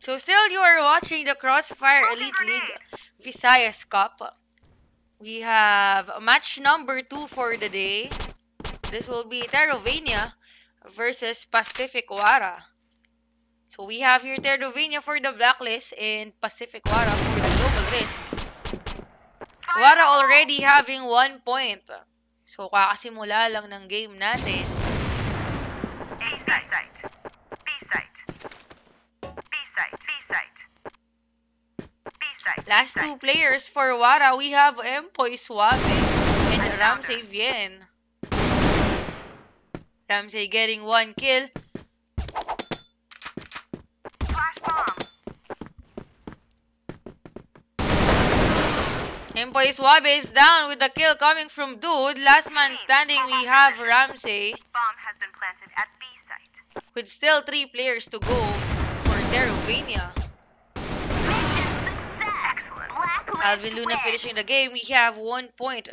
So still you are watching the Crossfire Elite League Visayas Cup. We have match number 2 for the day. This will be Terrovania versus Pacific Wara. So we have here Terrovania for the Blacklist and Pacific Wara for the Global Risk. Wara already having 1 point. So kakasimula lang ng game natin. Last two players for Wara, we have Empoy Suave and Ramsey Vien. Ramsey getting 1 kill. Empoy Suave is down with the kill coming from Dude. Last man standing, we have Ramsey. Bomb has been planted at B site. With still 3 players to go for Terrovania. Mission success. Blacklist Alvin Luna win. finishing the game. We have 1 point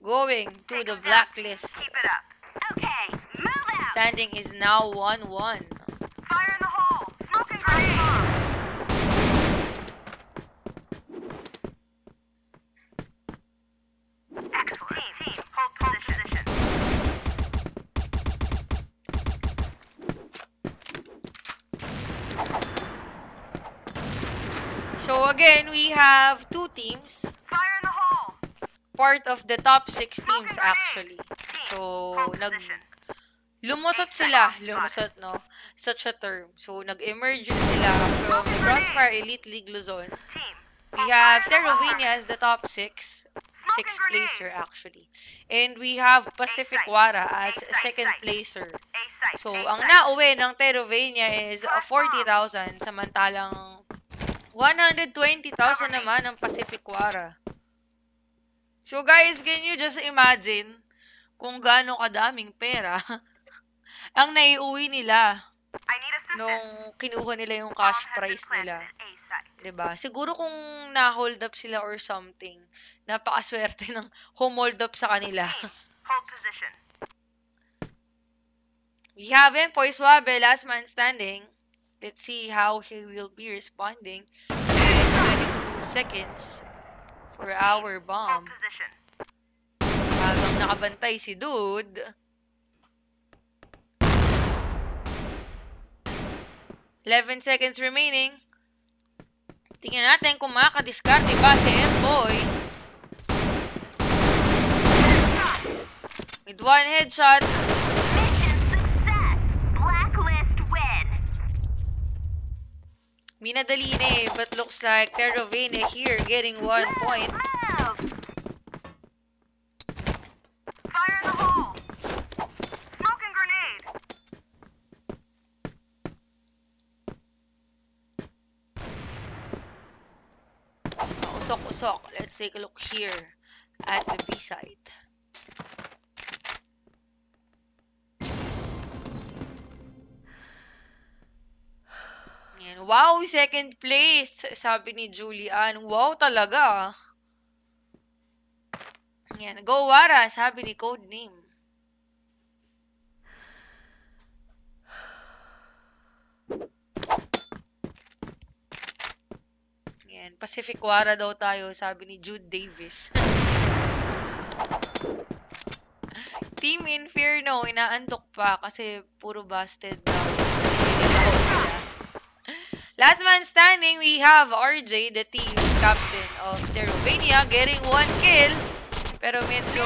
going to the Blacklist. Keep it up. Okay, move out. Standing is now 1-1. Fire in the hole. Smoke and grenade. Excellent. Team, hold position. So again, we have 2 teams. Fire in the hole. Part of the top 6 teams actually. So, Hold position. lumusot sila. Lumusot, no? Such a term. So, nag-emerge sila from the Crossfire Elite League Luzon. Team. We have Terrovania as the top 6. 6th placer actually. And we have Pacific Wara as second placer. A site. So, ang nauwi ng Terrovania is 40,000 samantalang 120,000 naman ang Pacific Wara. So guys, can you just imagine kung gaano kadaming pera ang naiuwi nila I need assistance. nung kinuha nila yung cash Bomb has been prize nila. planted at A site. 'Di ba? Siguro kung na-hold up sila or something, napakaswerte ng home-hold up sa kanila. Hold position. We have Empoy Suave, last man standing. Let's see how he will be responding. And 22 seconds for our Hold bomb. position. Habang nakabantay si Dude. Eleven seconds remaining. Tingnan natin kung makakadiskarte ba si Empoy. With 1 headshot. Mission success. Blacklist win. Minadali na eh, but looks like Terrovania here getting 1 point. Move. Fire in the hole. Smoke and grenade. Usok-usok. Let's take a look here at the B side. Yan. Wow, second place, sabi ni Julian. Wow talaga. Yan. Go Wara, sabi ni Codename. Yan. Pacific Wara daw tayo, sabi ni Jude Davis. Team Inferno, inaantok pa kasi puro busted daw. Naliligaw sila. Last man standing, we have RJ, the team captain of Terrovania, getting 1 kill. Pero medyo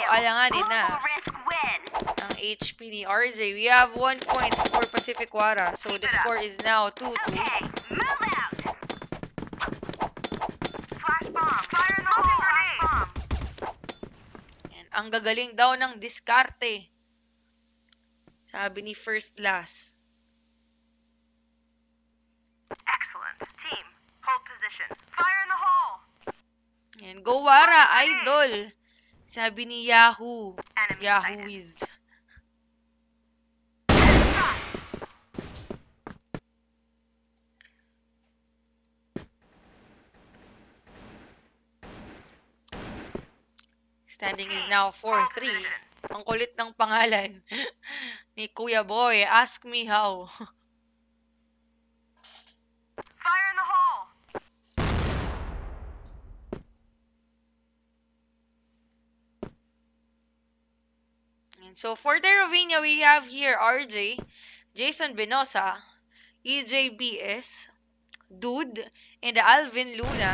alanganin na Risk win. ang HP ni RJ. We have 1 point for Pacific Wara. So the score is now 2-2. Okay, move out. Flash bomb. Fire in the hole. Flash bomb. And ang gagaling daw ng diskarte. Sabi ni First Last. Excellent. Team, hold position. Fire in the hole. And go Wara, idol. Sabi ni Yahoo. Enemy Yahoo sighted. is. Standing is now 4-3. Ang kulit ng pangalan ni Kuya Boy. Ask me how. And so for Terravenia, we have here RJ, Jason Benosa, EJBS, Dude, and Alvin Luna.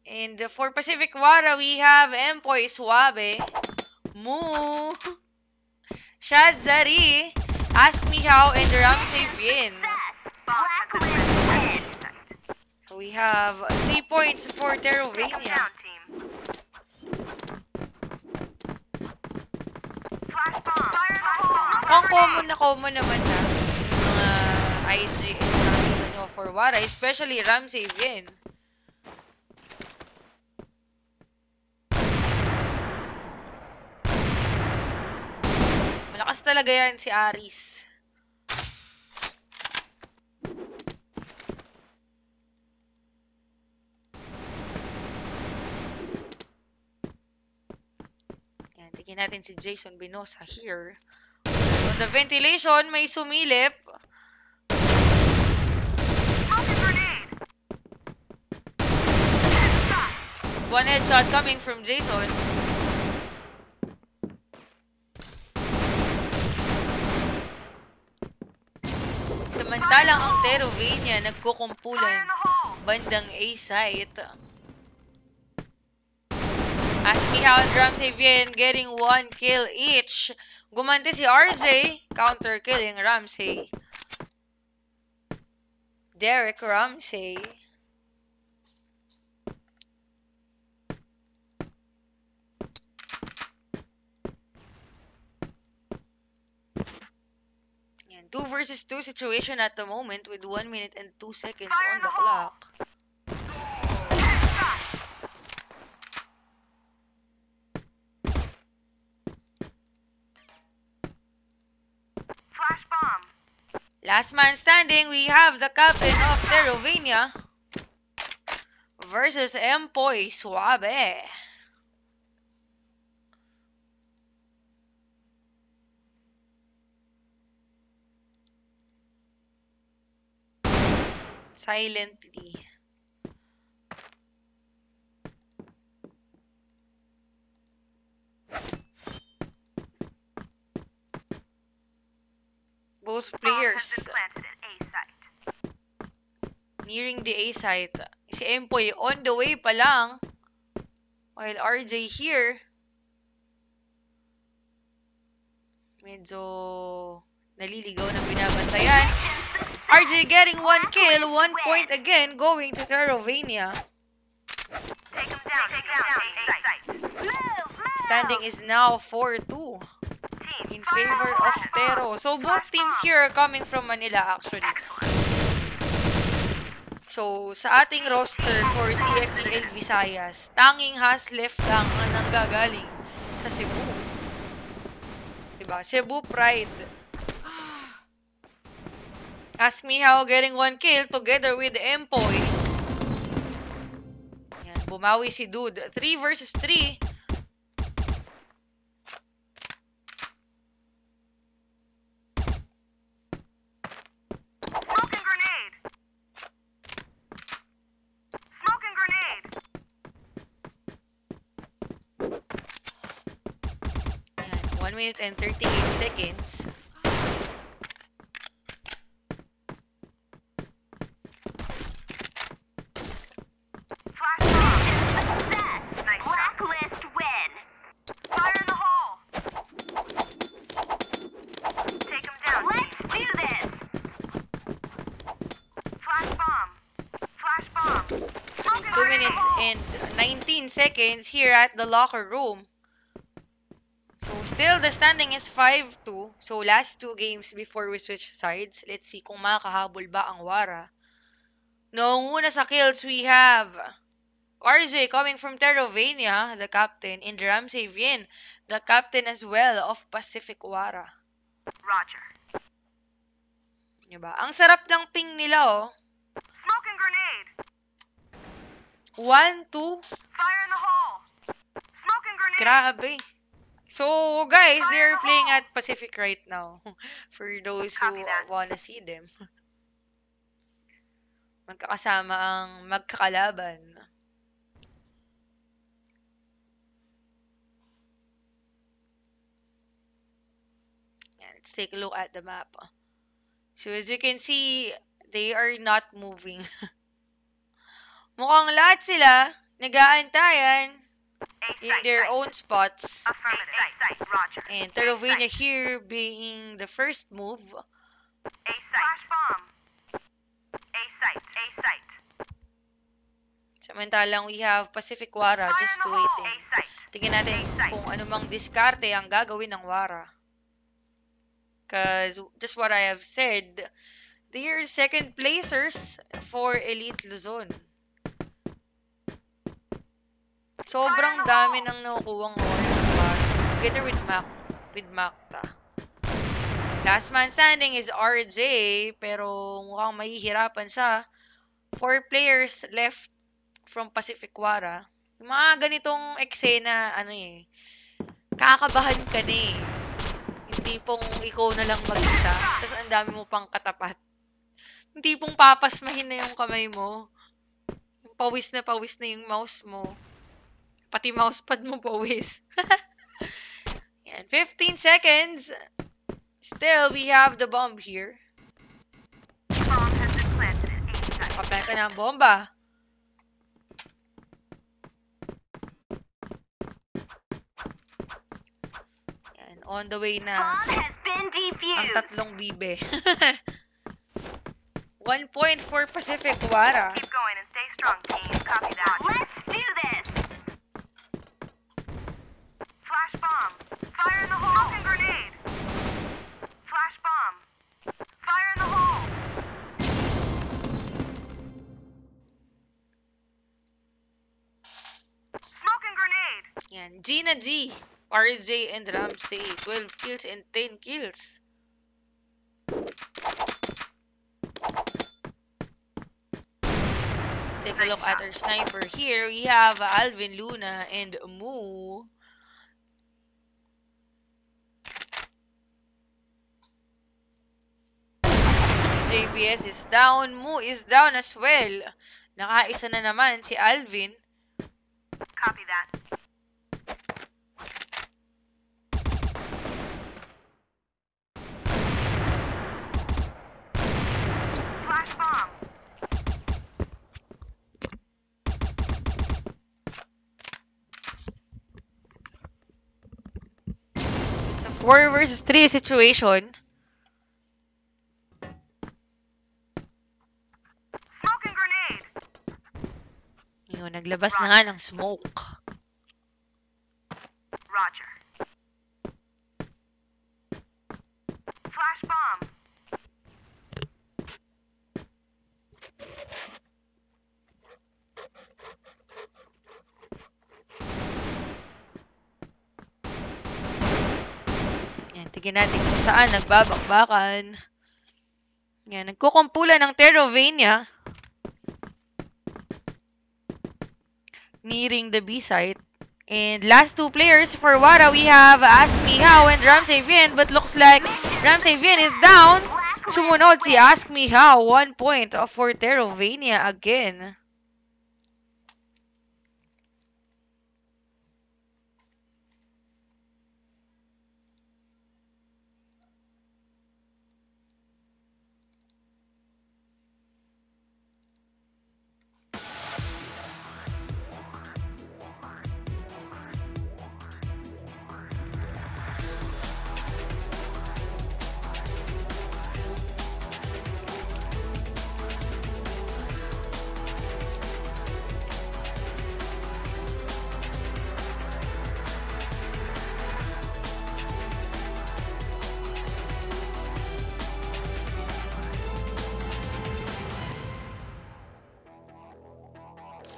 And for Pacific Wara, we have Empoy Suave, Moo, Shad Zari, Ask Me How, and Ramsey Bien. We have 3 points for Terravenia. Kung common naman na mga IG and nakikita nyo for Wara, especially Ramsey Bien. Malakas talaga yan si Aris. Yan, tingnan natin si Jason Benosa here. On the ventilation, may sumilip. One headshot coming from Jason. Samantalang ang Terravenia nagkukumpulan bandang A-site. Ask Me How and Ramsey Bien getting 1 kill each. Gumanti si RJ, counter-killing Ramsey. Derek Ramsey. Yan, 2 versus 2 situation at the moment with 1 minute and 2 seconds on the clock. Last man standing, we have the captain of Terravenia versus Empoy Suave. Silently. Both players nearing the A site. Si Empoy on the way pa lang. While RJ here, medyo naliligaw ng binabantayan. RJ getting 1 kill, 1 point again going to Terravenia. Standing is now 4-2 in favor of Tero. So both teams here are coming from Manila actually. So sa ating roster for CFEL Visayas, tanging Haslef lang ang nanggagaling sa Cebu. Diba? Cebu Pride. Ask Me How getting 1 kill together with Empoy. Yan, bumawi si Dude. 3 versus 3. Yan, 1 minute and 38 seconds. And 19 seconds here at the locker room. So still the standing is 5-2. So last 2 games before we switch sides. Let's see kung makakahabol ba ang Wara. Noong una sa kills we have RJ coming from Terravenia, the captain, and Ramsey Bien, the captain as well of Pacific Wara. Roger. Diba? Ang sarap ng ping nila, oh. Smoking grenade. 1-2. Fire in the hole. Smoking grenade. Grabe. So, guys, they're playing at Pacific right now. For those who wanna see them. Magkakasama ang magkakalaban. Let's take a look at the map. So as you can see, they are not moving. Mukhang lahat sila nag-aantayan in their own spots. Affirmative. Roger. And Terrovania here being the first move. A site. Flash bomb. A site. A site. Samantalang we have Pacific Wara Fire just in the hole. waiting. A site. Tingnan natin kung anumang diskarte ang gagawin ng Wara. Because just what I have said, they are second placers for Elite Luzon. Sobrang dami nang nakukuha ng Wara together with Macta. Last man standing is RJ, pero mukhang mahihirapan siya. 4 players left from Pacific Wara. Yung mga ganitong eksena, kakabahan ka na eh. Yung tipong ikaw na lang mag-isa, tapos ang dami mo pang katapat. Yung tipong papasmahin na yung kamay mo. Yung pawis na yung mouse mo. Pati mousepad mo pawis. Yan, 15 seconds. Still, we have the bomb here. Bomb has been planted in A site. Kaplan ka na ang bomba. Yan, on the way na Bomb has been ang defused. tatlong bibe. 1 point for Pacific Wara. Keep going and stay strong, team. Copy that. Let's do this. Flash bomb. Fire in the hole. Smoking grenade. Flash bomb. Fire in the hole. Smoking grenade. Yan, Gina G, RJ and Ramsey, 12 kills and 10 kills. Let's take a look at our sniper here. We have Alvin Luna and Moo. JPS is down. Moo is down as well. Nakaisa na naman si Alvin. Copy that. Flash bomb. It's a 4 versus 3 situation. Smoking grenade. Yun, naglabas na nga ng smoke. Roger. Flash bomb. Yan, tignan natin kung saan nagbabakbakan. Yan, nagkukumpulan ng Terrovania. Nearing the B site. And last 2 players for Wara, we have Ask Me How and Ramsey Vien. But looks like Ramsey Vien is down. Sumunod si Ask Me How. 1 point for Terrovania again.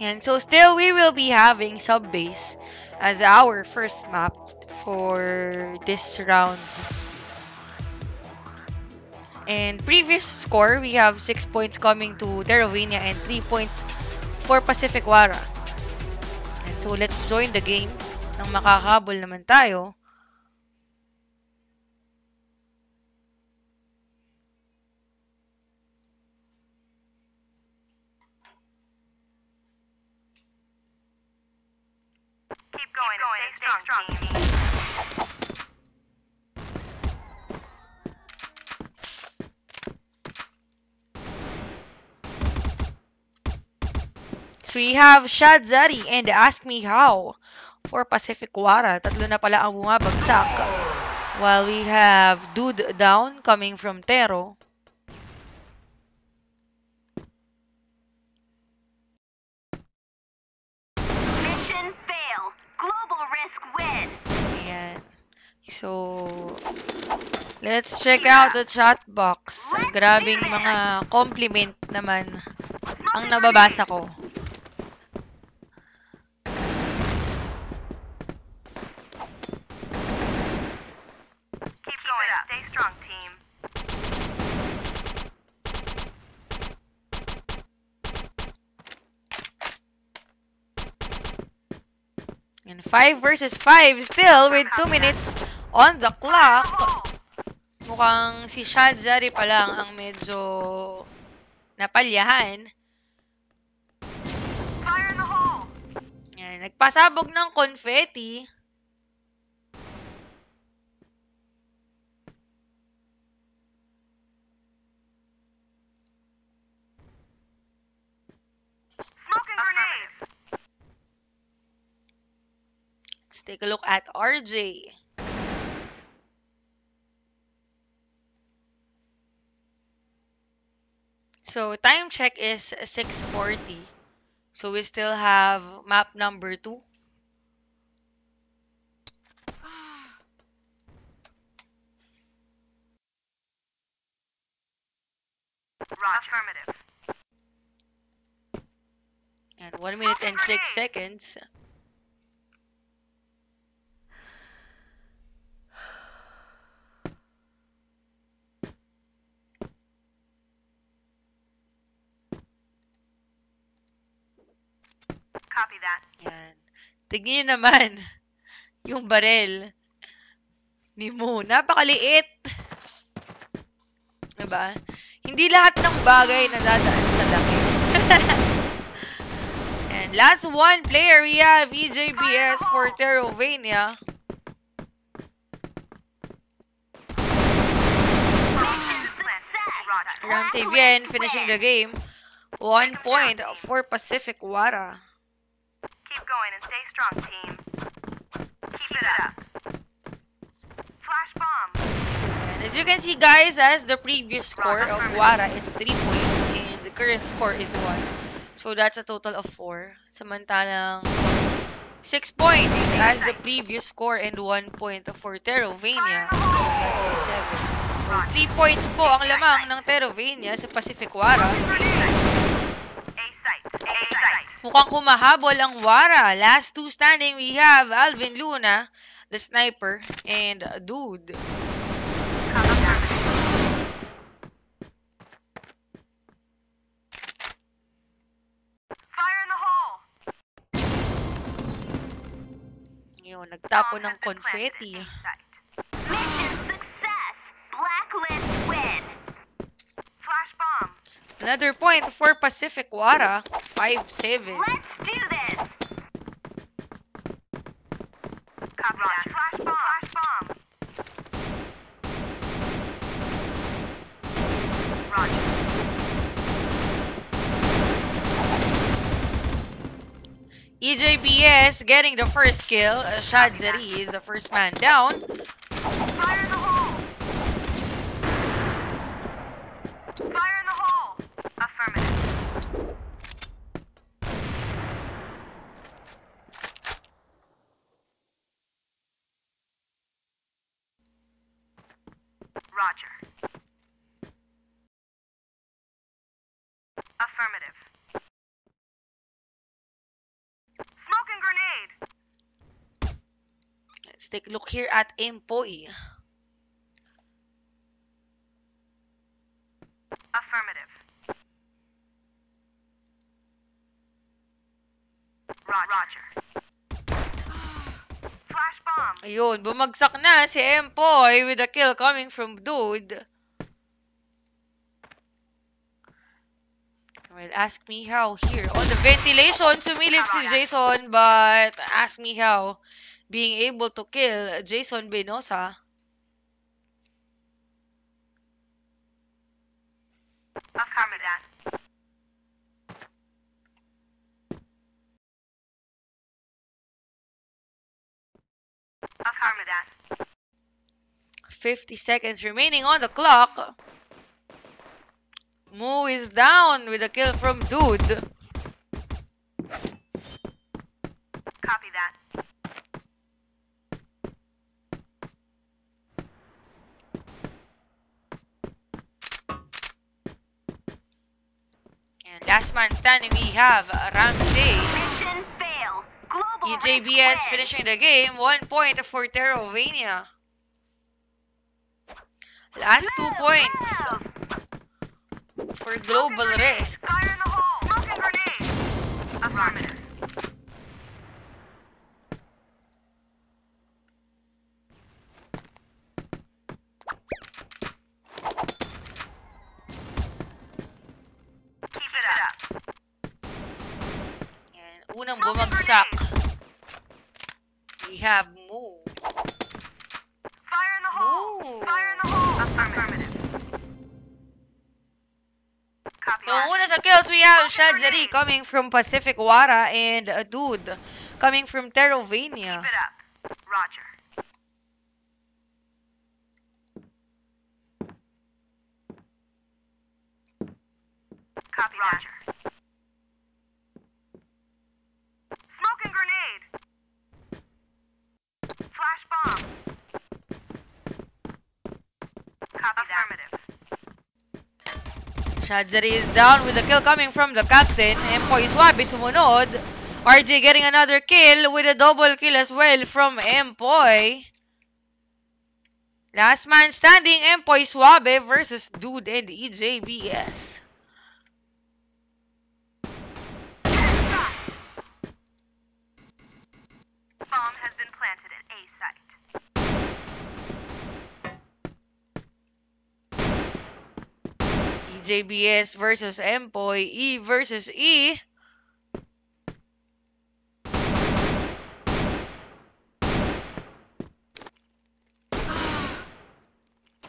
And so still we will be having sub-base as our first map for this round. And previous score, we have 6 points coming to Terrovania and 3 points for Pacific Wara. And so let's join the game nang makakabol naman tayo. Keep going and stay strong, team. So we have Shadzari and Ask Me How for Pacific Wara. Tatlo na pala ang bumabagsak. While we have Dude Down coming from Tero. Mission fail. Global risk win. Ayan. So, let's check out the chat box. Grabing mga compliment naman ang nababasa ko. Keep going up. Stay strong, team. And 5 versus 5 still with 2 minutes on the clock. Mukhang si Shadzari pa lang ang medyo napalyahan. Fire in the hole. Yan, nagpasabog ng confetti. Smoking grenade. Let's take a look at RJ. So, time check is 6:40. So, we still have map number 2. Affirmative. And 1 minute and 6 seconds. Copy that. Yan. Tignan nyo naman yung barel ni Mo. Napakaliit. Diba? Hindi lahat ng bagay nadadaan sa laki. And last one player, we have EJBS for Terrovania. Mission success. Ram Savien finishing the game. 1 point for Pacific Wara. Keep going and stay strong, team. Keep it up. Flash bomb. And as you can see, guys, as the previous score of Wara, it's 3 points. And the current score is 1. So that's a total of 4. Samantalang 6 points as the previous score and 1 point for Terrovania. That's a 7. So 3 points po ang lamang ng Terrovania sa Pacific Wara. Mukhang kumahabol ang Wara. Last 2 standing, we have Alvin Luna, the sniper, and Dude. Fire in the hole. Yun, nagtapo ng confetti. Mission success. Blacklist win. Flash bomb. Another point for Pacific Wara. 5-7. Let's do this. Copy that. Flash bomb. Flash bomb. Roger. EJBS getting the first kill. Shadzari is the first man down. Fire in the hole. Fire in the hole. Affirmative. Roger. Affirmative. Smoking grenade. Let's take a look here at Empoi. Affirmative. Roger. Flash bomb. Ayun, bumagsak na si Empoi with a kill coming from Dude. Well, Ask Me How here. On the ventilation, sumilip si Jason, but Ask Me How being able to kill Jason Benosa. Affirmative. 50 seconds remaining on the clock. Moo is down with a kill from Dude. Copy that. And last man standing, we have Ramsey. Mission fail. Global EJBS risk win. finishing the game. 1 point for Terrovania. Last 2 points for Global Risk. Fire in the hole. Smoking grenade. Affirmative. Keep it up. And unang bumagsak, we have Moo. Fire in the hole. Ooh. Fire in the hole. Affirmative. Copy Yung that. una sa kills, we have Shadzari coming from Pacific Wara and Dude coming from Terrovania. Keep it up. Roger. Copy Roger. Smoking grenade. Flash bomb. Copy Affirmative. Shadzari is down with a kill coming from the captain. Empoy Swabe sumunod. RJ getting another kill with a double kill as well from Empoy. Last man standing, Empoy Swabe versus Dude and EJBS. Bomb has been planted at A site. EJBS versus Empoy. E versus E.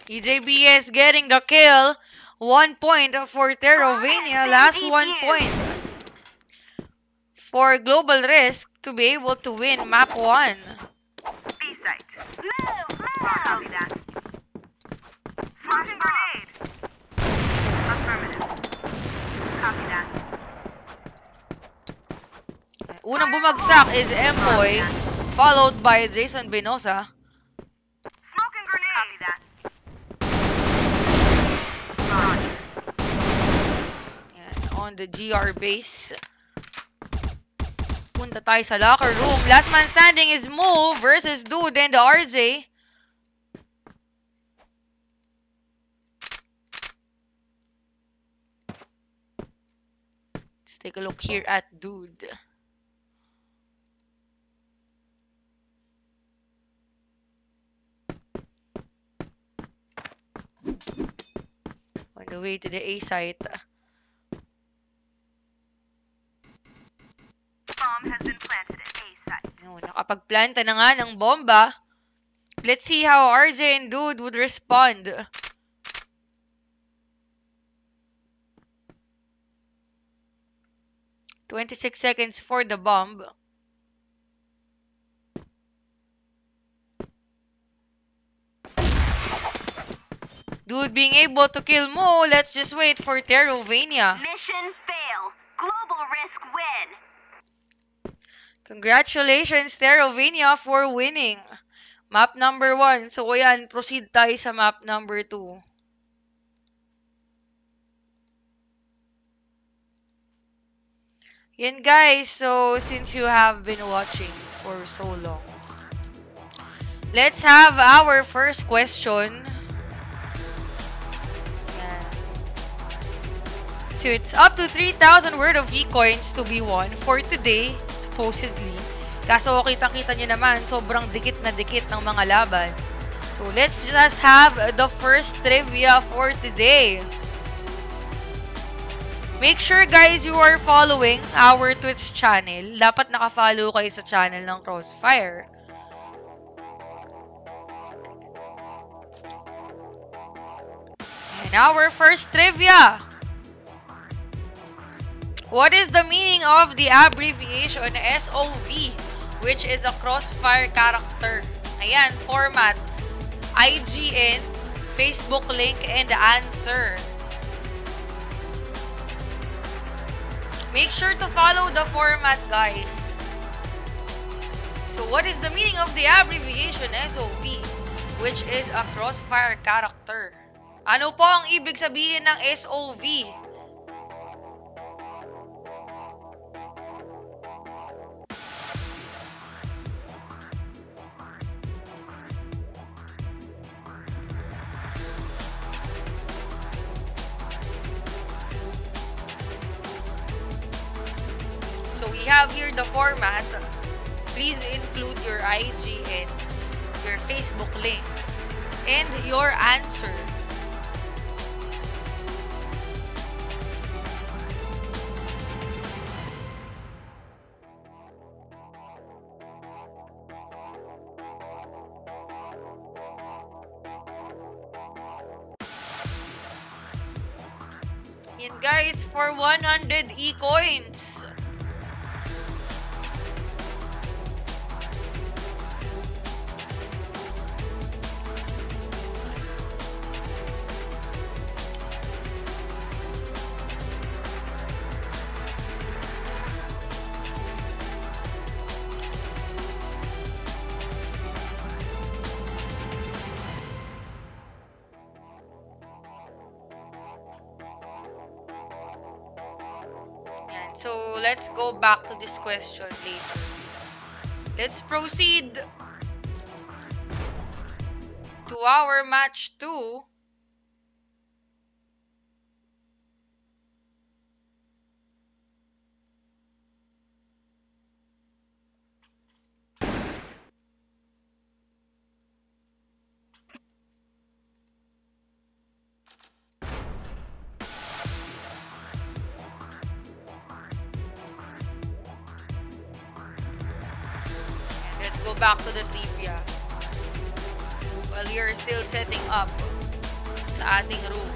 EJBS getting the kill. 1 point for Terrovania. Last 1 point for Global Risk to be able to win map 1. B site. Move! Copy that. Smoking grenade. Affirmative. Copy that. Unang bumagsak is Empoy, followed by Jason Benosa. Smoking grenade. Copy that. Roger. Yan, on the GR base. Punta tayo sa locker room. Last man standing is Mo versus Dude and the RJ. Let's take a look here at Dude. On the way to the A site. Bomb has been planted at A site. Yun, nakapagplanta na nga ng bomba. Let's see how RJ and Dude would respond. "26 seconds for the bomb. Dude being able to kill Mo. Let's just wait for Terrovania. Mission fail. Global risk win. Congratulations, Terrovania, for winning. Map number 1. So, ayan, proceed tayo sa map number 2. Yan, guys. So, since you have been watching for so long, let's have our first question. Yan. So, it's up to 3,000 worth of e-coins to be won for today, supposedly. Kaso, kitang-kita nyo naman, sobrang dikit na dikit ng mga laban. So, let's just have the first trivia for today. Make sure, guys, you are following our Twitch channel. Dapat naka-follow kayo sa channel ng Crossfire. And our first trivia. What is the meaning of the abbreviation SOV, which is a Crossfire character? Ayan, format. IGN, Facebook link, and answer. Make sure to follow the format, guys. So, what is the meaning of the abbreviation SOV, which is a crossfire character? Ano po ang ibig sabihin ng SOV? So we have here the format. Please include your IGN, your Facebook link, and your answer. Yan guys, for 100 e-coins. So, let's go back to this question later. Let's proceed to our match 2. Go back to the trivia while you're still setting up sa ating room.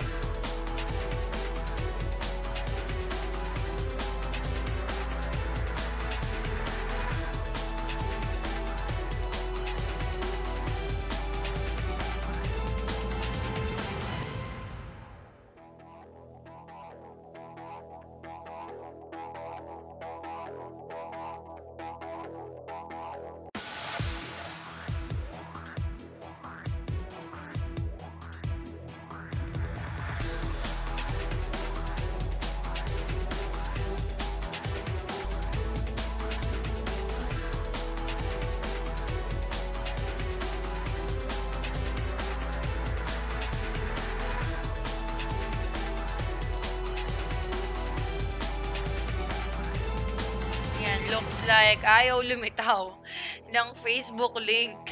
Looks like ayaw lumitaw ng Facebook links.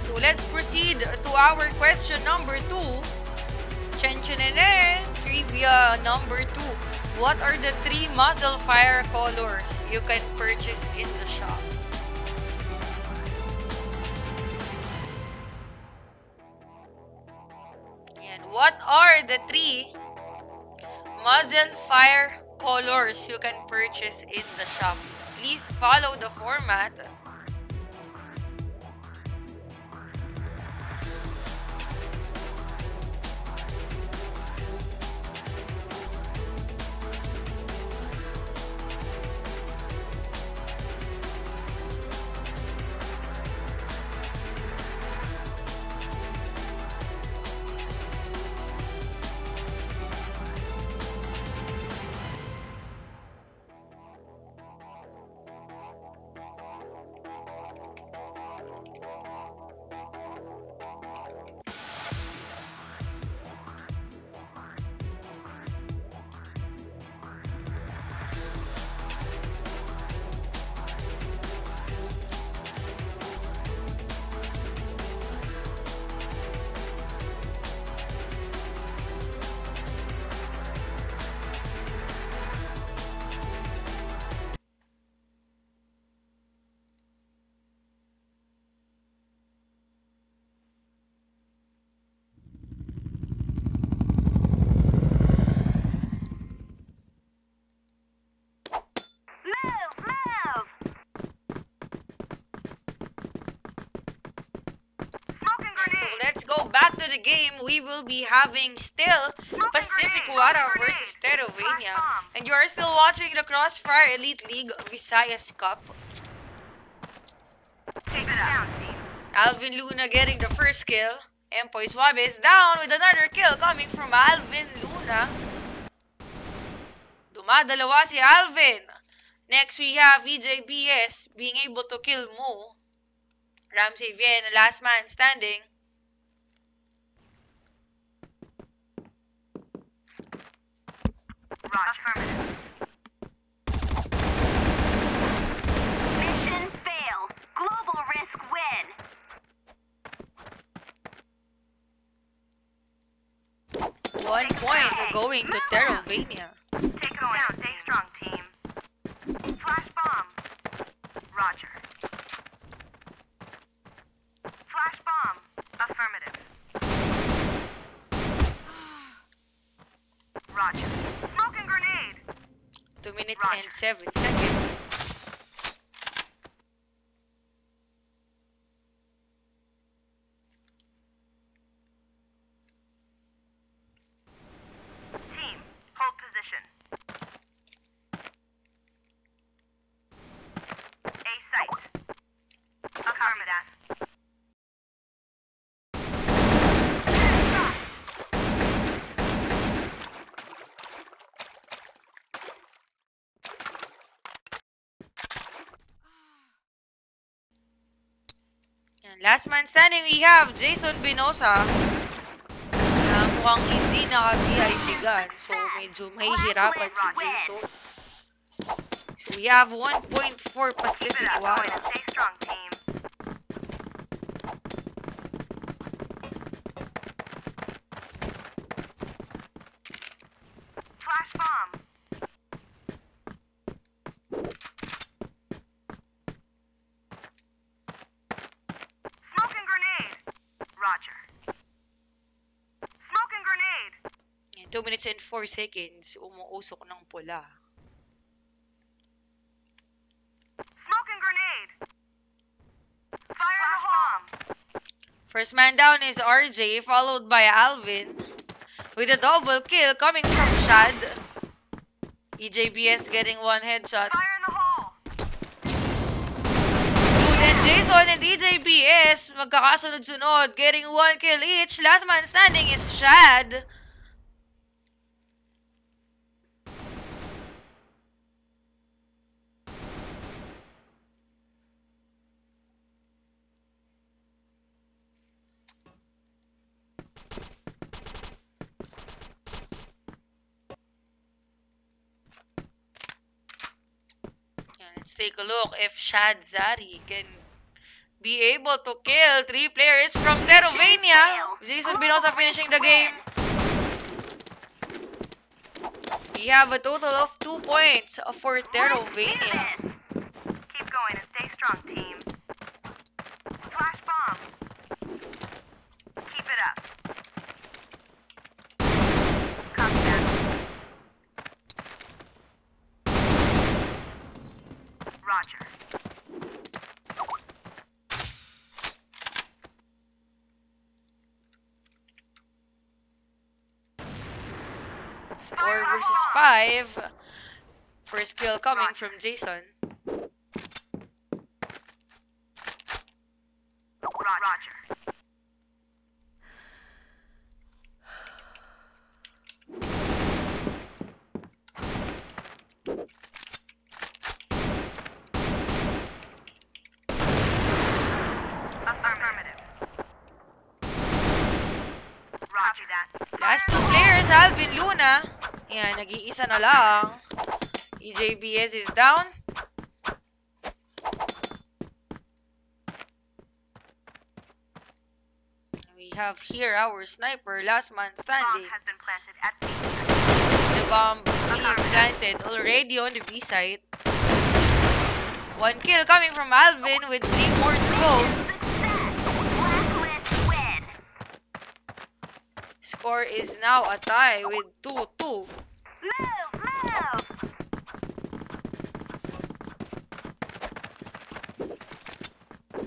So let's proceed to our question number 2. Trivia number 2. What are the 3 muzzle fire colors you can purchase in the shop? And what are the 3 muzzle fire colors you can purchase in the shop? Please follow the format. back to the game. We will be having still Pacific Wara versus Terrovania. And you are still watching the Crossfire Elite League Visayas Cup. Take it down, team. Alvin Luna getting the first kill. Empoy Suave is down with another kill coming from Alvin Luna. Dumadalawa si Alvin. Next, we have EJBS being able to kill Mo. Ramsey Vien, last man standing. Affirmative. Mission fail. Global risk win. 1 point going to Terrovania. Take it down. Stay strong, team. Flash bomb. Roger. Flash bomb. Affirmative. Roger. Smoke and grenade. 2 minutes Roger. and 7 seconds. Team, hold position. A site. Affirmative. Yan, last man standing, we have Jason Binosa. Na mukhang hindi naka-VIP gun. So, medyo mahihirapan si Jason. So, we have 1.4 Keep Pacific it up. Going Wara. and stay strong, team. Flash bomb. Smoke and grenade. Roger. Smoke and grenade. Yan, 2 minutes and 4 seconds. Umuusok ng pula. Smoke and grenade. Fire in the hole. First man down is RJ, followed by Alvin. With a double kill coming from Shad. EJBS getting 1 headshot. Fire in the hole. Dude and Jason and EJBS magkakasunod-sunod, getting 1 kill each. Last man standing is Shad. Yan, let's take a look if Shad Zari can be able to kill 3 players from Terrovania. Jason Binosa finishing the game. We have a total of 2 points for Terrovania. Keep going and stay strong, team. Flash bomb. Keep it up. Copy that. Roger. Four versus 5. First kill coming from Jason. Roger. Affirmative. Roger that. Last 2 players, Alvin Luna. Yan, nag-iisa na lang. EJBS is down. We have here our sniper, last man Bomb standing. has been planted at B. The bomb being planted already on the B site. 1 kill coming from Alvin with 3 more to go. Success. Blacklist win. Score is now a tie with 2-2. Move, move.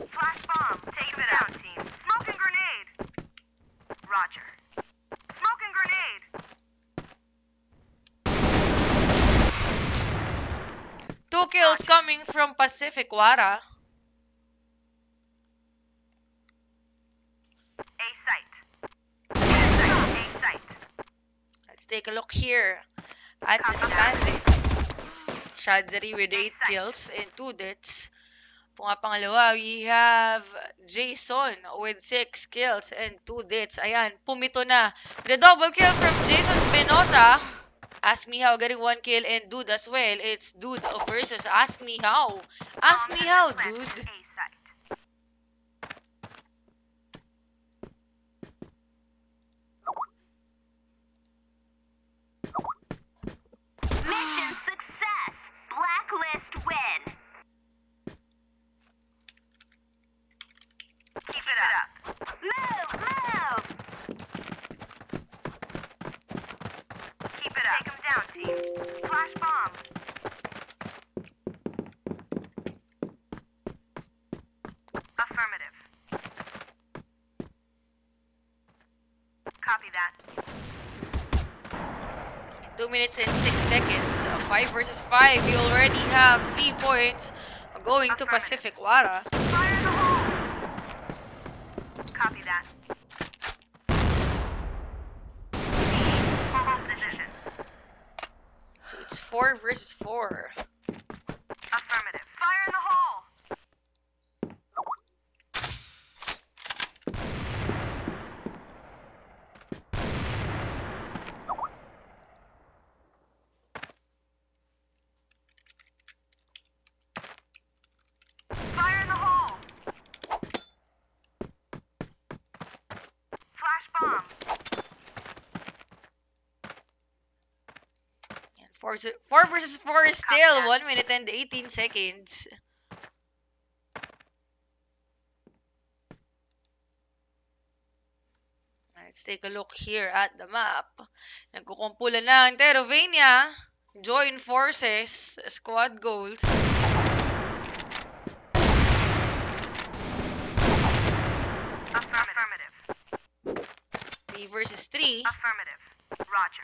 Flash bomb. Take it down, team. Smoke and grenade. kills coming from Pacific Wara. A site. A site. Let's take a look here at the standing. Shadzeri with 8 kills and 2 deaths. Pangalawa, we have Jason with 6 kills and 2 deaths. Ayan, pumito na. The double kill from Jason Penosa. Ask Me How getting 1 kill and Dude as well. It's Dude versus Ask Me How. Ask Me How, dude. A site. Mission success. Blacklist win. Keep it up. Move, move. Keep it up. Take them down, team. Flash bomb. Affirmative. Copy that. 2 minutes and 6 seconds. 5 versus 5. We already have 3 points going to Pacific Wara. Fire in the hole. Copy that. Hold position. So it's 4 versus 4. Affirmative. Fire in the hole. Fire in the hole. Flash bomb. And 4 versus 4 is still 1 minute and 18 seconds. Let's take a look here at the map. Nagkukumpulan na ang Terravania. Join forces. Squad goals. Affirmative. 3 versus 3. Affirmative. Roger.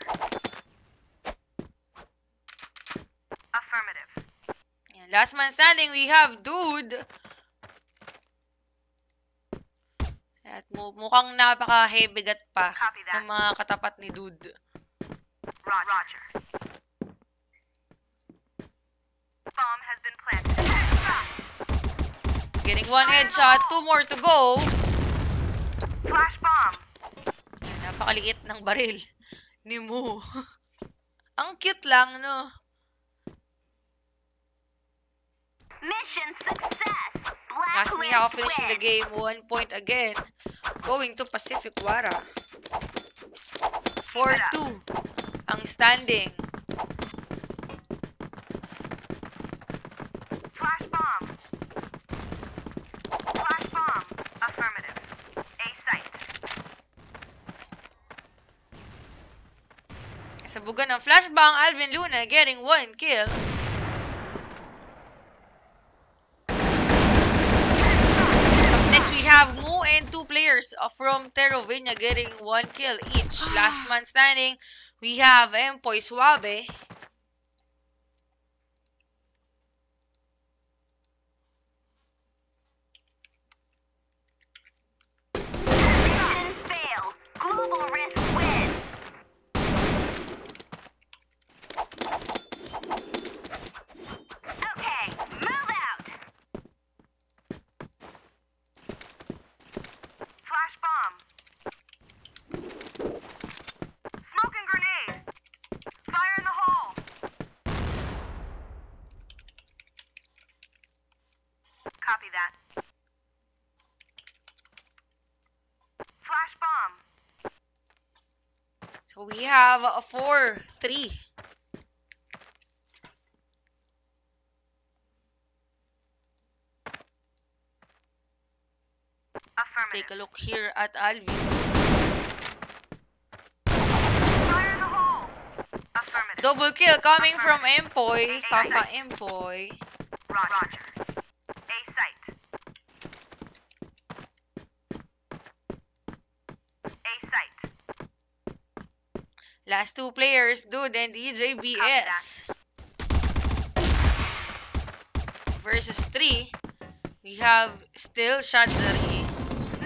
Affirmative. Ayan, last man standing, we have Dude. At mukhang napaka-heavy-gat pa Copy that. ng mga katapat ni Dude. Roger. Bomb has been planted. Getting 1 headshot, 2 more to go. Flash bomb. Ayan, napakaliit ng baril ni Mu. Ang cute lang, no? Mission success. Ask Me How Blacklist finishing the win. game 1 point again. Going to Pacific Wara. 4-2 ang standing. Flash bomb. Flash bomb. Affirmative. A site. Sabugan ng flashbang, Alvin Luna getting 1 kill. Next, we have Mu and 2 players from Terravania getting 1 kill each. Last man standing, we have Empoy Suave. Mission fail. Global risk win. Okay, move out. Flash bomb. Smoke and grenade. Fire in the hole. Copy that. Flash bomb. So we have a 4-3. Let's take a look here at Alvin. Fire in the hole. Affirmative. Double kill coming from Empoy. Fafa Empoy. Roger. A site. A site. Last 2 players, Dude and EJBS. versus 3. We have still Shadzari.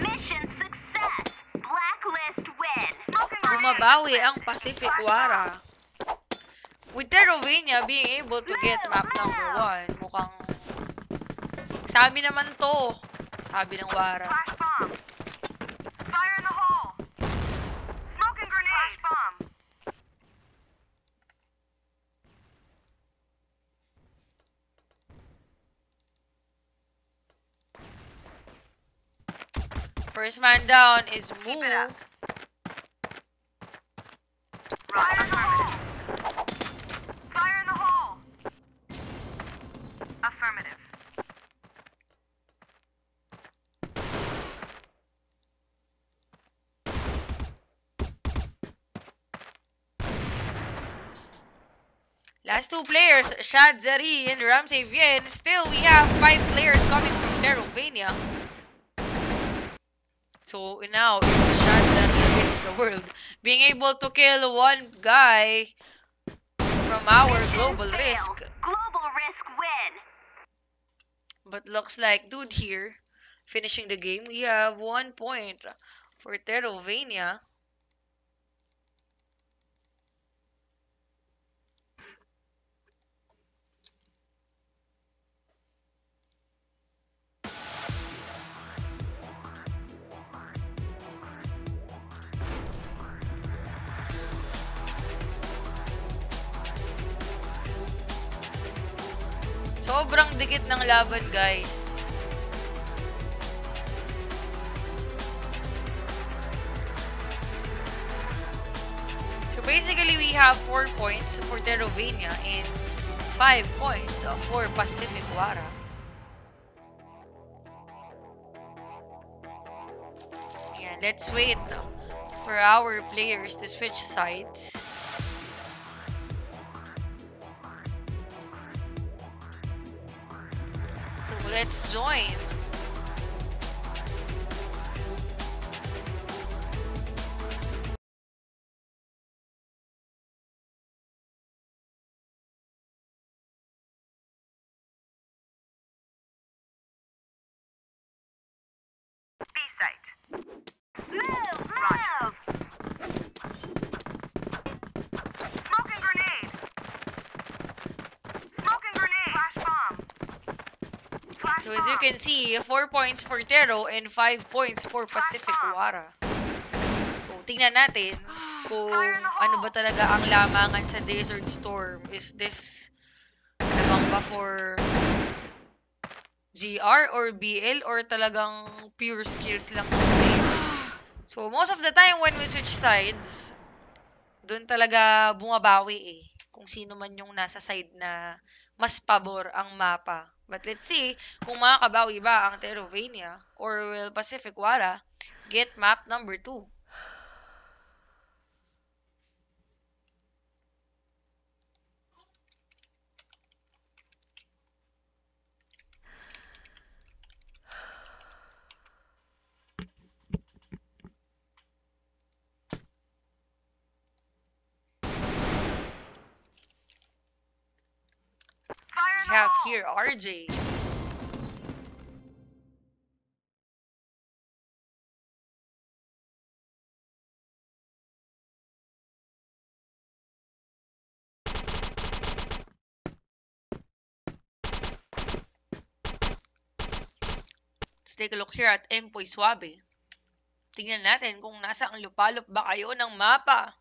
Mission success. Blacklist win. Bumabawi ang Pacific Wara. With Terrovania being able to get map number 1, mukhang sabi naman to. Sabi ng Wara. Flash bomb. Fire in the hole. Smoking grenade. Flash bomb. First man down is Moo. Keep it up. Fire in the hole. Fire in the hole. Affirmative. Last 2 players, Shadzari and Ramsey Vien. Still, we have 5 players coming from Terrovania. So now it's Shadzari against the world. Being able to kill one guy from our Mission global fail. risk. Global risk win. But looks like dude here finishing the game. We have 1 point for Terrovania. Sobrang dikit ng laban, guys. So basically, we have 4 points for Terrovania and 5 points for Pacific Wara. Yeah, let's wait for our players to switch sides. So let's join. B site. Move. Smoking grenade. Smoking grenade. Flash bomb. Flash So as you can see, 4 points for Tero and 5 points for Pacific Wara. So tingnan natin kung ano ba talaga ang lamangan sa Desert Storm. Is this lamang ba for GR or BL or talagang pure skills lang ng players? So most of the time when we switch sides, doon talaga bumabawi eh. Kung sino man yung nasa side na mas pabor ang mapa. But let's see kung makakabawi ba ang Terrovania or will Pacific Wara get map number 2. Fire in We the have hole. here RJ. Let's take a look here at Empoy Suabe. Tingnan natin kung nasa ang lupalop ba kayo ng mapa.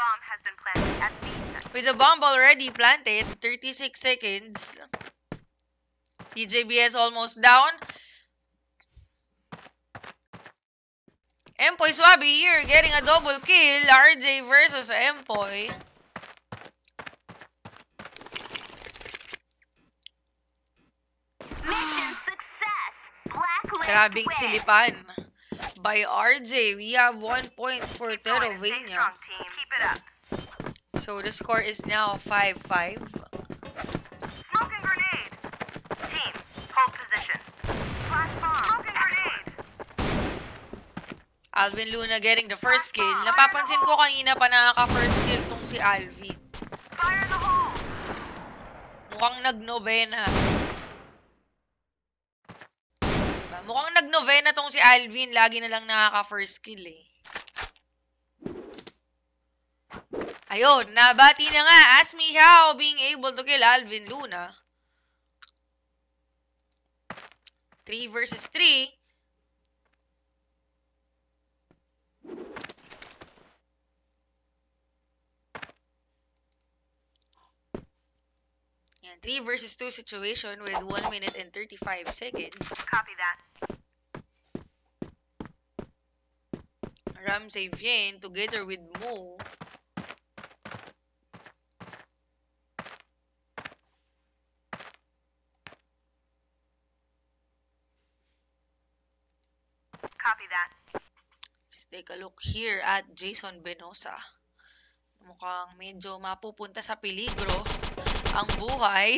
Bomb has been planted at B site. With the bomb already planted, 36 seconds. TJBS almost down. Empoy Suabe here getting a double kill. RJ versus Empoy. Mission success. Blacklist Grabing win. silipan by RJ. We have 1 point for Stay Terrovania. strong, team. Keep it up. So the score is now 5-5. Smoking grenade. Team, hold position. Flash bomb. Smoking grenade. Alvin Luna getting the first kill. Napapansin ko kanina pa nakaka-first kill tong si Alvin. Fire in the hole! Mukhang nag-novena. Diba? Mukhang nag-novena tong si Alvin. Lagi na lang nakaka-first kill eh. Ayun, nabati na nga. Ask me how being able to kill Alvin Luna. 3 versus 3. Yan, 3 versus 2 situation with 1 minute and 35 seconds. Copy that. Ramsey Vien together with Mo. Copy that. Let's take a look here at Jason Benosa. Mukhang medyo mapupunta sa peligro ang buhay.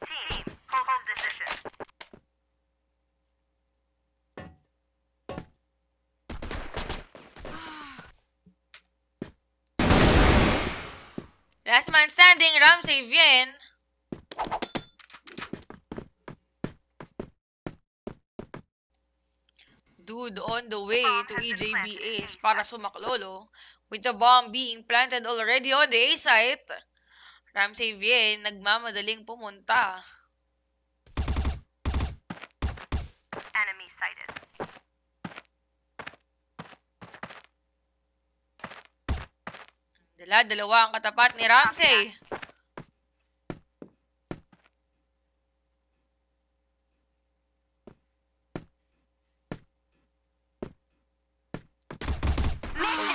Team, hold decision. Last man standing, Ramsey Vien. Dude on the way to EJBAs para sumaklolo with the bomb being planted already on the A site. Ramsey Vien nagmamadaling pumunta. Enemy sighted. Dala-dalawa ang katapat ni Ramsey.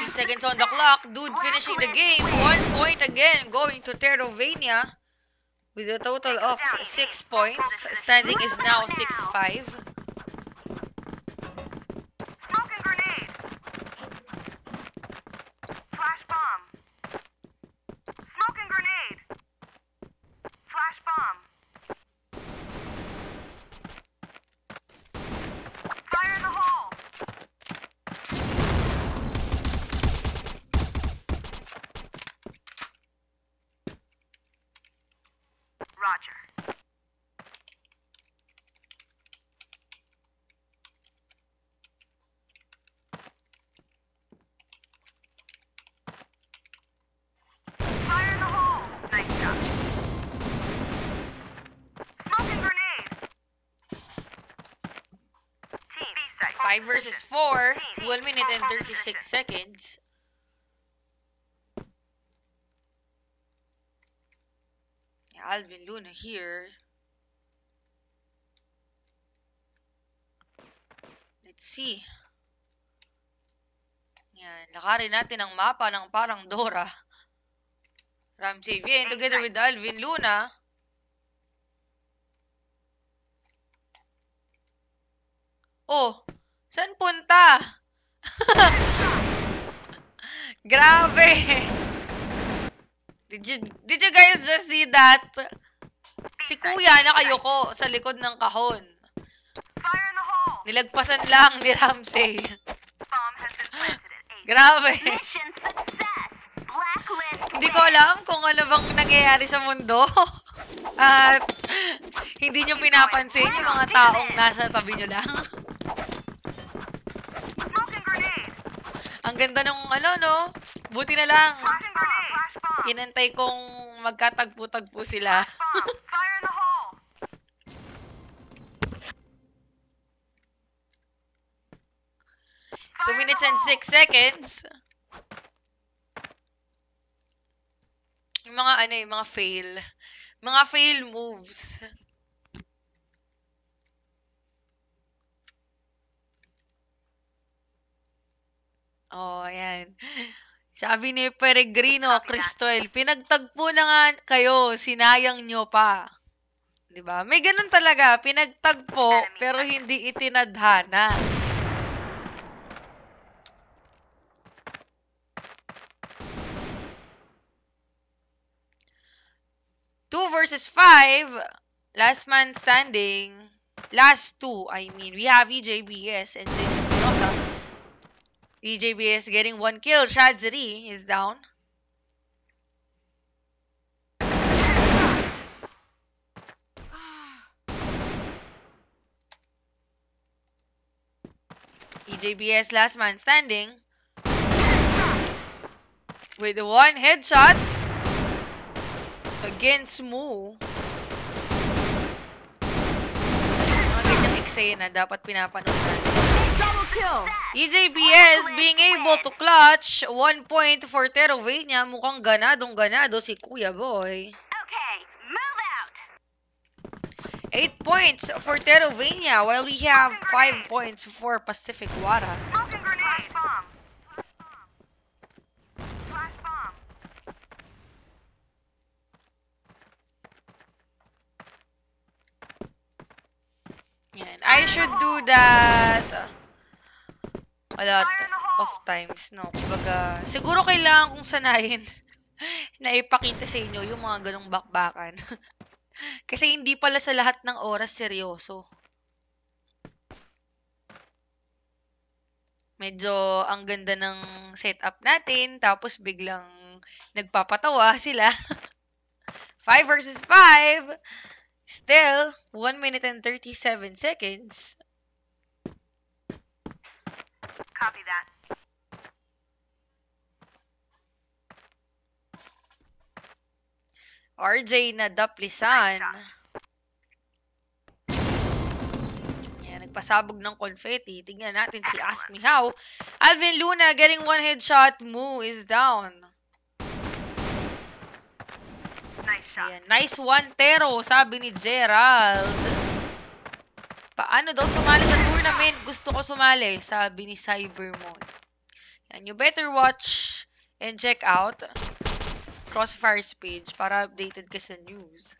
Seconds on the clock. Dude finishing the game. 1 point again going to Terrovania with a total of 6 points. Standing is now 6-5. Smoking grenade. Flash bomb. Smoking grenade. Flash bomb. Fire in the hole. Roger. Fire in the hole. Nice job. Smoking grenade. Team, B site. 5 versus 4. 1 minute and 36 seconds. Alvin Luna here. Let's see. Yan, lakarin natin ang mapa ng parang Dora. Ramsey Vien together with Alvin Luna. Oh, saan punta? Grabe. Did you guys just see that? Si Kuya nakayuko sa likod ng kahon. Fire in the hole. Nilagpasan lang ni Ramsey. Bomb has been planted at A. Grabe. Mission success. Blacklist Hindi ko alam kung ano bang nangyayari sa mundo. At hindi nyo pinapansin yung mga taong nasa tabi nyo lang. Smoking grenade. Ang ganda nung ano, no? Buti na lang. Flashing grenade. Flash bomb. Inantay kong magkatagpo-tagpo sila. Bomb. Fire in the hole. 2 minutes and 6 seconds. Yung mga ano, yung mga fail. Mga fail moves. Oh, ayan. Sabi ni Peregrino, Cristel, pinagtagpo na nga kayo, sinayang nyo pa. 'Di ba? May ganun talaga, pinagtagpo, pero hindi itinadhana. Two versus 5, last man standing, last two, I mean, we have EJBS and Jason Binosa. EJBS getting 1 kill. Shadzeri is down. EJBS last man standing. With 1 headshot. Against Moo. Mga ganyang eksena dapat pinapanood natin. Double kill. EJBS being able to clutch 1 point for Terrovania. Mukhang ganadong-ganado si Kuya Boy. Okay, move out. 8 points for Terrovania while we have 5 points for Pacific Wara. Smoking grenade. Flash bomb. Flash bomb. Yan. I should do that a lot of times, no? Kumbaga, siguro kailangan kong sanayin na ipakita sa inyo yung mga ganong bakbakan. Kasi hindi pala sa lahat ng oras seryoso. Medyo ang ganda ng setup natin, tapos biglang nagpapatawa sila. 5 versus 5. Still, 1 minute and 37 seconds. Copy that. RJ na Daplisan. Yan, nagpasabog ng confetti. Tingnan natin si Ask Me How. Alvin Luna getting 1 headshot. Moo is down. Nice shot. Ayan, nice one, Tero, sabi ni Gerald. Paano daw sumali sa tournament? Gusto ko sumali, sabi ni Cybermon. Yan, you better watch and check out Crossfire's page para updated ka sa news.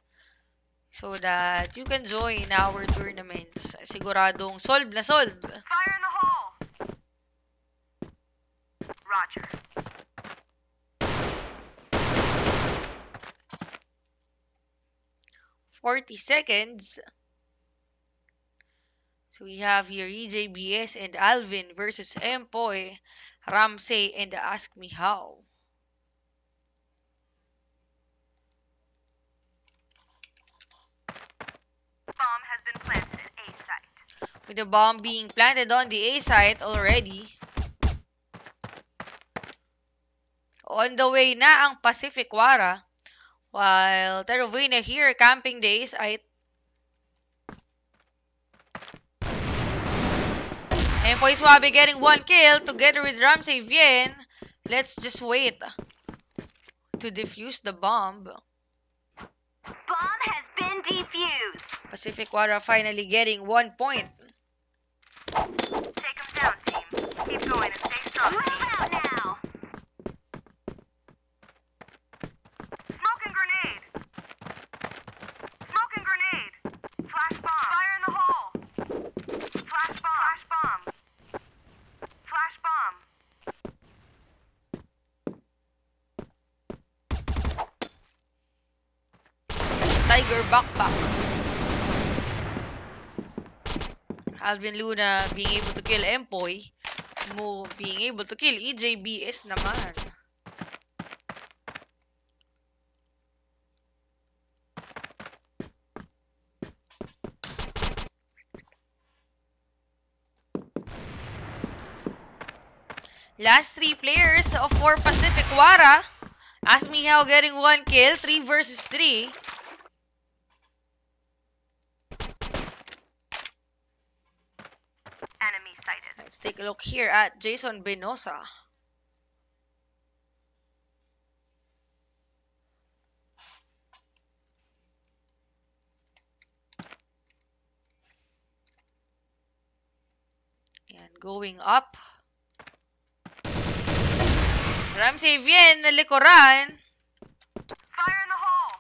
So that you can join our tournaments. Siguradong solve na solve. Fire in the hole. Roger. $40 seconds. So we have here EJBS and Alvin versus Empoy, Ramsey, and Ask Me How. Bomb has been planted at A site. With the bomb being planted on the A site already. On the way na ang Pacific Wara. While Terrovania here camping the A site. Empoy Suave getting 1 kill together with Ramsey Vien. Let's just wait to defuse the bomb. Bomb has been defused. Pacific Wara finally getting 1 point. Take them down, team. Keep going and stay strong. Move out now. Smoking grenade. Smoking grenade. Flash bomb. Fire in the hole. Flash bomb. Flash bomb. Flash bomb. Tiger backpack. Alvin Luna being able to kill Empoy. Mo being able to kill EJBS naman. Last 3 players for Pacific Wara. Ask Me How getting 1 kill. 3 versus 3. Enemy sighted. Let's take a look here at Jason Benosa. And going up. Ramsey Vien na likuran. Fire in the hole.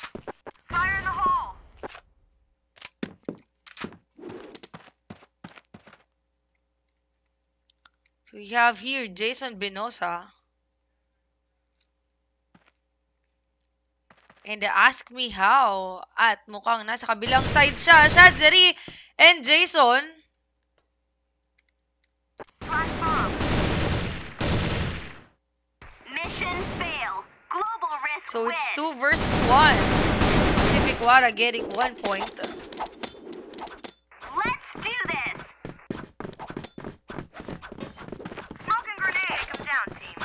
Fire in the hole. So we have here Jason Benosa. And Ask Me How. At mukhang nasa kabilang side siya. Shadzeri and Jason. Flash So it's win. 2 versus 1. Pacific Wara getting 1 point. Let's do this. Smoke and grenade. Come down, team.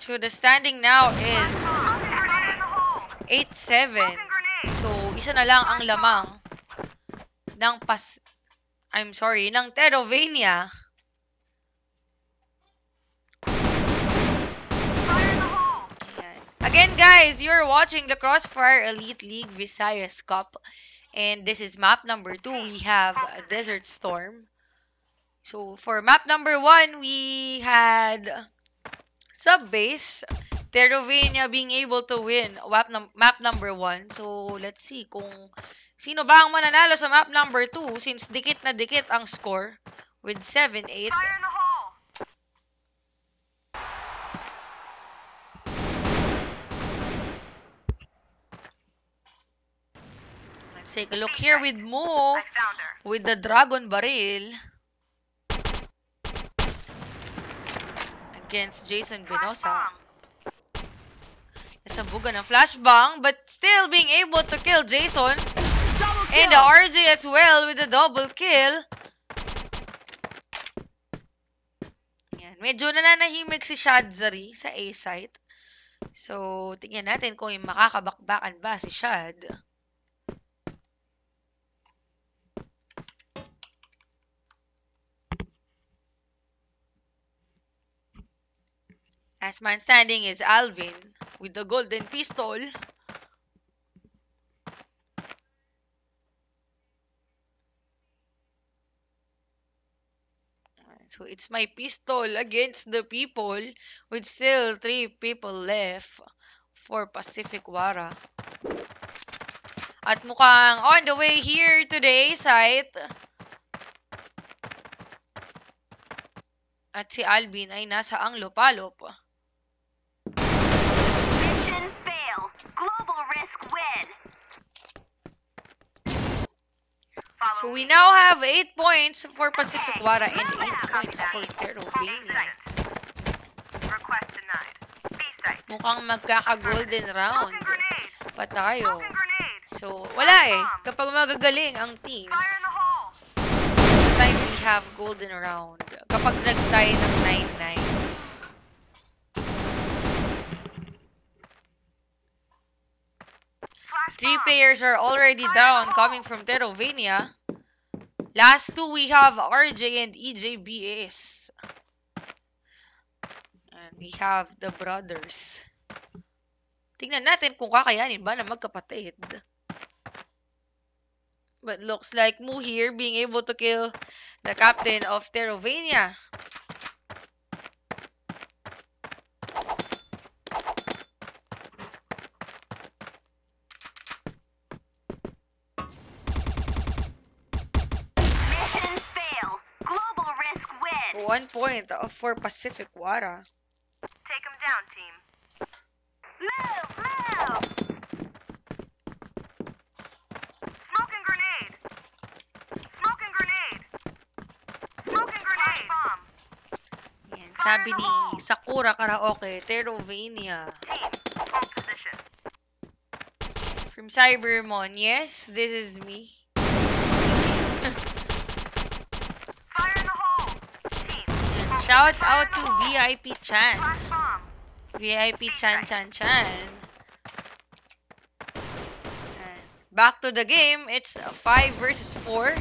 So the standing now is Smoke and grenade in the hole. 8-7. Smoke and grenade. So isa na lang ang lamang ng ng Terrovania. Fire in the hole. Ayan. Again, guys, you're watching the Crossfire Elite League Visayas Cup. And this is map number 2. We have Desert Storm. So, for map number 1, we had Subbase. Terrovania being able to win map number 1. So, let's see kung sino ba ang mananalo sa map number 2 since dikit na dikit ang score with 7-8. Fire in the hole. Let's take a look here with Mo I found her. with the Dragon Baril against Jason Flash Benosa. bomb. Nasabugan ng flashbang but still being able to kill Jason. Double And the RJ as well with the double kill. Yan. Medyo nananahimik si Shadzari sa A site. So, tingnan natin kung makakabakbakan ba si Shad. Last man standing is Alvin with the golden pistol. So it's my pistol against the people with still 3 people left for Pacific Wara. At mukhang on the way here to the A site. At si Alvin ay nasa ang lupalop. Mission fail. Global risk win. So we now have 8 points for Pacific Wara and 8 points for Terrovania. Request denied. B site. Mukhang magkaka-golden Smoke round and grenade. pa tayo. Smoke and grenade. So wala eh. Kapag magagaling ang teams, Fire in the hole. the time we have golden round. Kapag nag-tie ng 9-9. Flash 3 bomb. players are already down coming from Terrovania. Last 2 we have RJ and EJBS. And we have the brothers. Tingnan natin kung kakayanin ba na magkapatid. But looks like Mu here being able to kill the captain of Terrovania. Mission fail. Global risk win. 1 point for Pacific Wara. Take him down, team. Move, move. Smoke and grenade. Smoke and grenade. Smoke and grenade. Bomb. Yan, sabi ni Sakura Karaoke, Terrovania. Team. Hold position. From Cybermon, yes, this is me. Fire in the hole. Team. Yan, shout out to VIP Chan. Flash bomb. VIP Chan Chan Chan. Yan. Back to the game, it's 5 versus 4.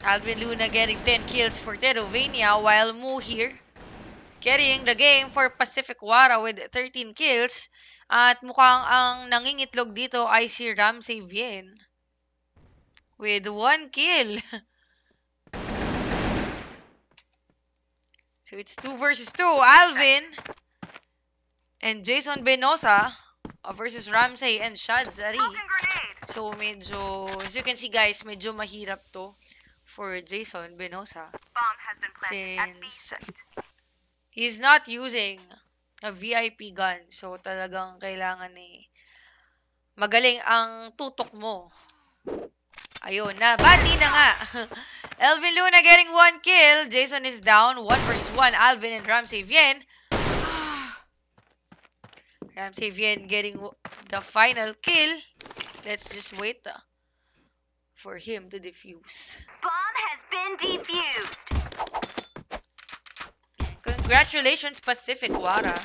Alvin Luna getting 10 kills for Terrovania while Mu here carrying the game for Pacific Wara with 13 kills. At mukhang ang nangingitlog dito ay si Ramsey Vien with 1 kill. So it's 2 versus 2. Alvin and Jason Benosa versus Ramsey and Shadzari. Smoke and grenade. So medyo, as you can see guys, medyo mahirap to for Jason Benosa. Bomb has been planted at B Since site. he's not using a VIP gun. So talagang kailangan magaling ang tutok mo. Ayun, nabati na nga. Elvin Luna getting 1 kill. Jason is down. 1 versus 1. Alvin and Ramsey Vien. Ramsavian getting the final kill. Let's just wait for him to defuse. Bomb has been defused. Congratulations, Pacific Wara.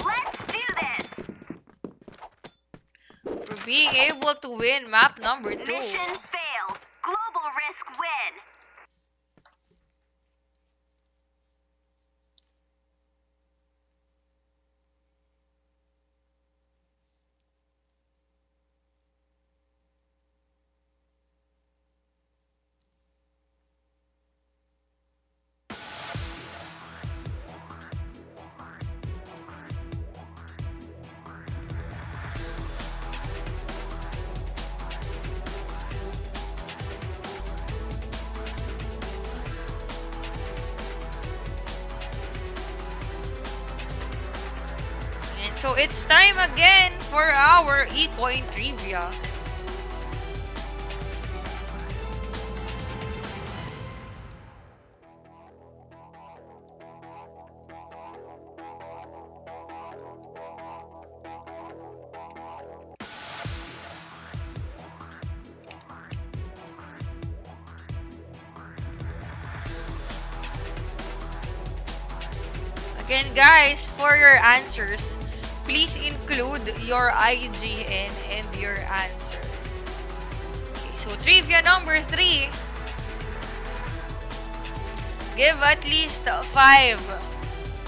Let's do this. For being able to win map number 2. Mission fail. Global risk win. So it's time again for our eCoin trivia. Again, guys, for your answers, please include your IGN and your answer. Okay, so trivia number 3. Give at least 5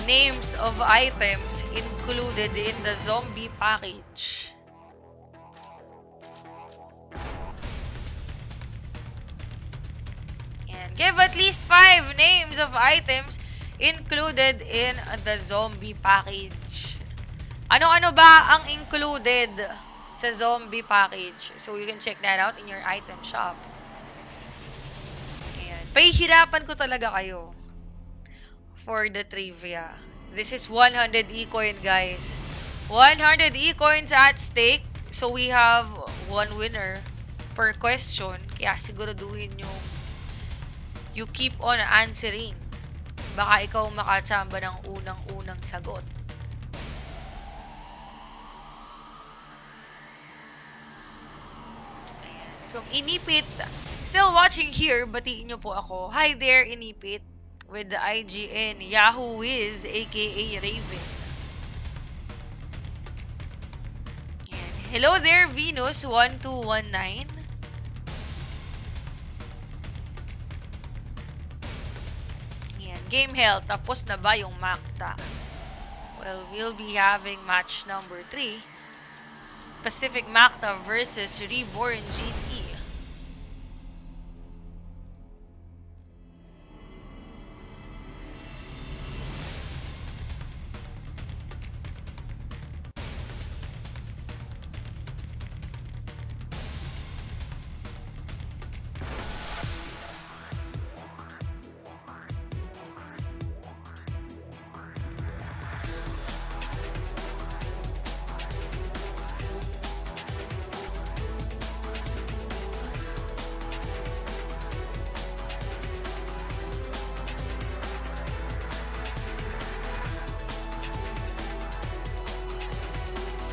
names of items included in the zombie package. And give at least 5 names of items included in the zombie package. Ano-ano ba ang included sa zombie package? So, you can check that out in your item shop. Ayan. Pahihirapan ko talaga kayo for the trivia. This is 100 eCoin, guys. 100 eCoins at stake. So, we have one winner per question. Kaya siguraduhin nyo you keep on answering. Baka ikaw makachamba ng unang-unang sagot. From Inipit, still watching here, batiin nyo po ako. Hi there, Inipit, with the IGN Yahoo Wiz, aka Raven. Ayan. Hello there, Venus1219. Ayan. Game health, tapos na ba yung Macta? Well, we'll be having match number 3. Pacific Macta versus Reborn GT.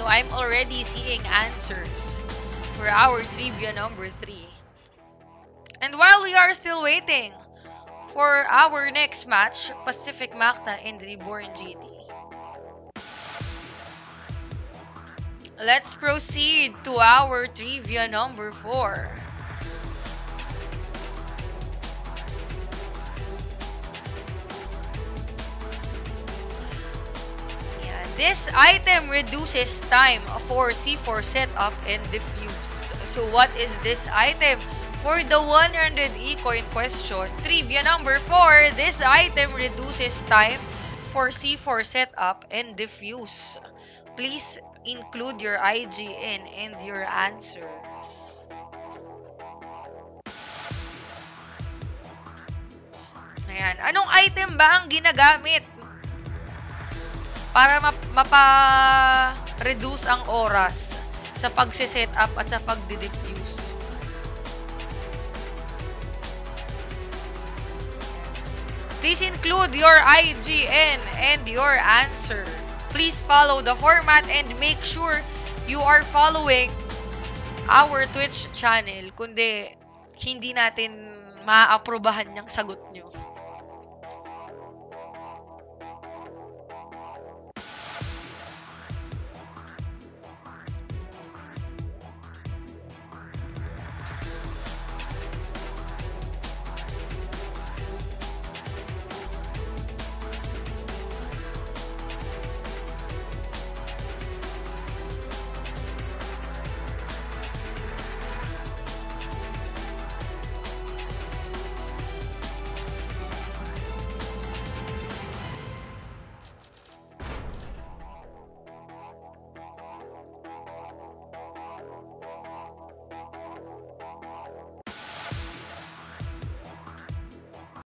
So I'm already seeing answers for our trivia number 3. And while we are still waiting for our next match, Pacific Macta and Reborn GT, let's proceed to our trivia number 4. This item reduces time for C4 setup and defuse. So what is this item? For the 100 eCoin question, trivia number 4, this item reduces time for C4 setup and defuse. Please include your IGN and your answer. Ayan. Anong item ba ang ginagamit para mapa-reduce ang oras sa pagse-set up at sa pagdi-diffuse? Please include your IGN and your answer. please follow the format and make sure you are following our Twitch channel. Kundi, hindi natin maaaprobahan yung sagot nyo.